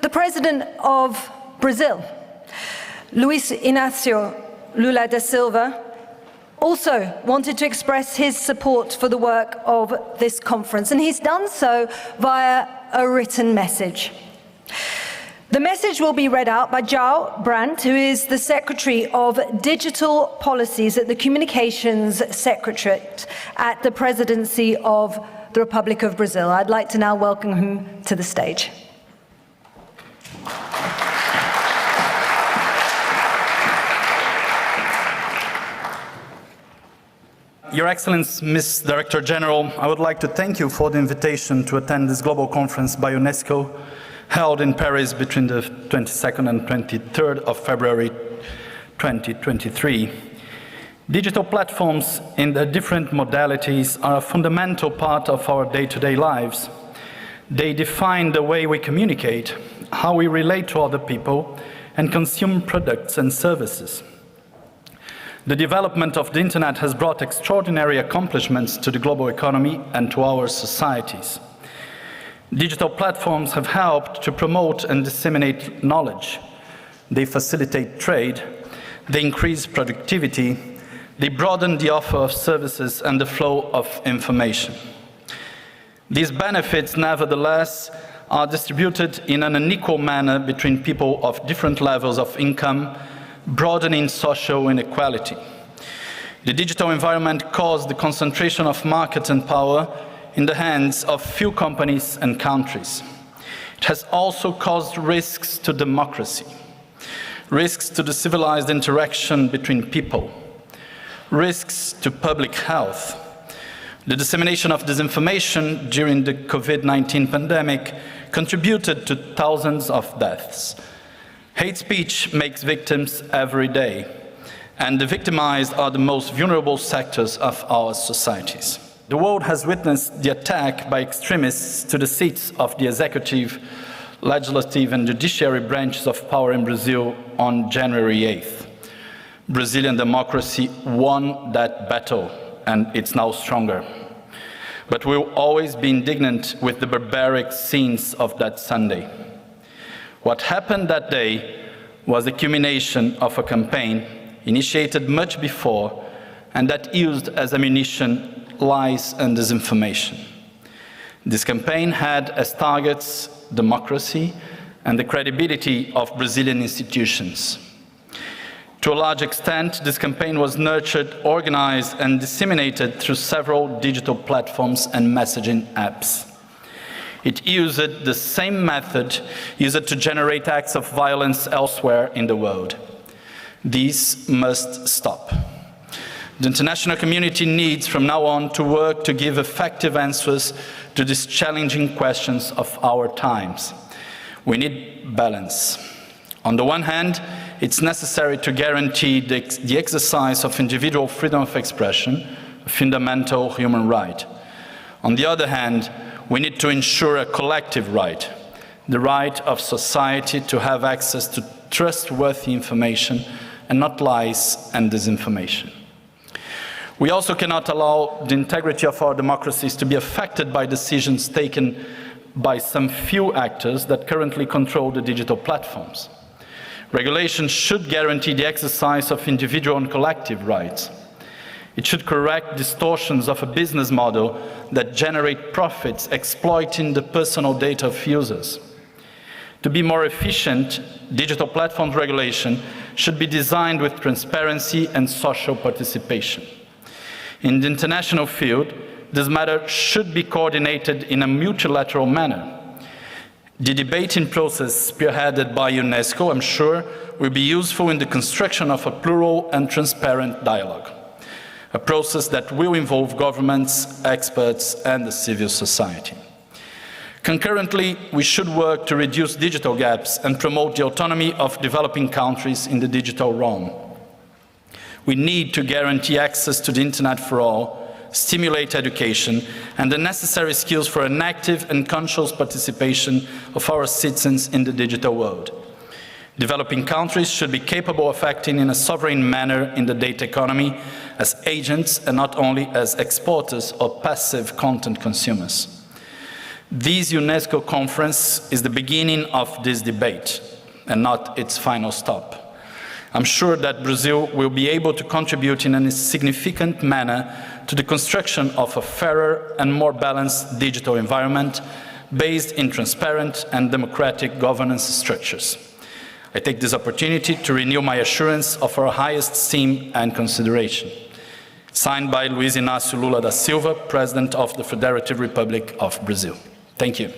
The President of Brazil, Luiz Inácio Lula da Silva, also wanted to express his support for the work of this conference, and he's done so via a written message. The message will be read out by João Brant, who is the Secretary of Digital Policies at the Communications Secretariat at the Presidency of the Republic of Brazil. I'd like to now welcome him to the stage. Your Excellency, Ms. Director General, I would like to thank you for the invitation to attend this global conference by Unesco held in Paris between the 22nd and 23rd of February 2023. Digital platforms in their different modalities are a fundamental part of our day-to-day lives. They define the way we communicate, how we relate to other people, and consume products and services. The development of the Internet has brought extraordinary accomplishments to the global economy and to our societies. Digital platforms have helped to promote and disseminate knowledge. They facilitate trade, they increase productivity, they broaden the offer of services and the flow of information. These benefits, nevertheless, are distributed in an unequal manner between people of different levels of income, broadening social inequality. The digital environment caused the concentration of market and power in the hands of few companies and countries. It has also caused risks to democracy, risks to the civilized interaction between people, risks to public health. The dissemination of disinformation during the COVID-19 pandemic contributed to thousands of deaths. Hate speech makes victims every day, and the victimized are the most vulnerable sectors of our societies. The world has witnessed the attack by extremists to the seats of the executive, legislative, and judiciary branches of power in Brazil on January 8th. Brazilian democracy won that battle, and it's now stronger. But we'll always be indignant with the barbaric scenes of that Sunday. What happened that day was the culmination of a campaign initiated much before and that used as ammunition lies and disinformation. This campaign had as targets democracy and the credibility of Brazilian institutions. To a large extent, this campaign was nurtured, organized, and disseminated through several digital platforms and messaging apps. It used the same method used to generate acts of violence elsewhere in the world. These must stop. The international community needs from now on to work to give effective answers to these challenging questions of our times. We need balance. On the one hand, it's necessary to guarantee the exercise of individual freedom of expression, a fundamental human right. On the other hand, we need to ensure a collective right, the right of society to have access to trustworthy information and not lies and disinformation. We also cannot allow the integrity of our democracies to be affected by decisions taken by some few actors that currently control the digital platforms. Regulation should guarantee the exercise of individual and collective rights. It should correct distortions of a business model that generate profits exploiting the personal data of users. To be more efficient, digital platforms regulation should be designed with transparency and social participation. In the international field, this matter should be coordinated in a multilateral manner. The debating process spearheaded by Unesco, I'm sure, will be useful in the construction of a plural and transparent dialogue, a process that will involve governments, experts, and the civil society. Concurrently, we should work to reduce digital gaps and promote the autonomy of developing countries in the digital realm. We need to guarantee access to the Internet for all, stimulate education, and the necessary skills for an active and conscious participation of our citizens in the digital world. Developing countries should be capable of acting in a sovereign manner in the data economy as agents and not only as exporters or passive content consumers. This UNESCO conference is the beginning of this debate and not its final stop. I'm sure that Brazil will be able to contribute in a significant manner to the construction of a fairer and more balanced digital environment based in transparent and democratic governance structures. I take this opportunity to renew my assurance of our highest esteem and consideration. Signed by Luiz Inácio Lula da Silva, President of the Federative Republic of Brazil. Thank you.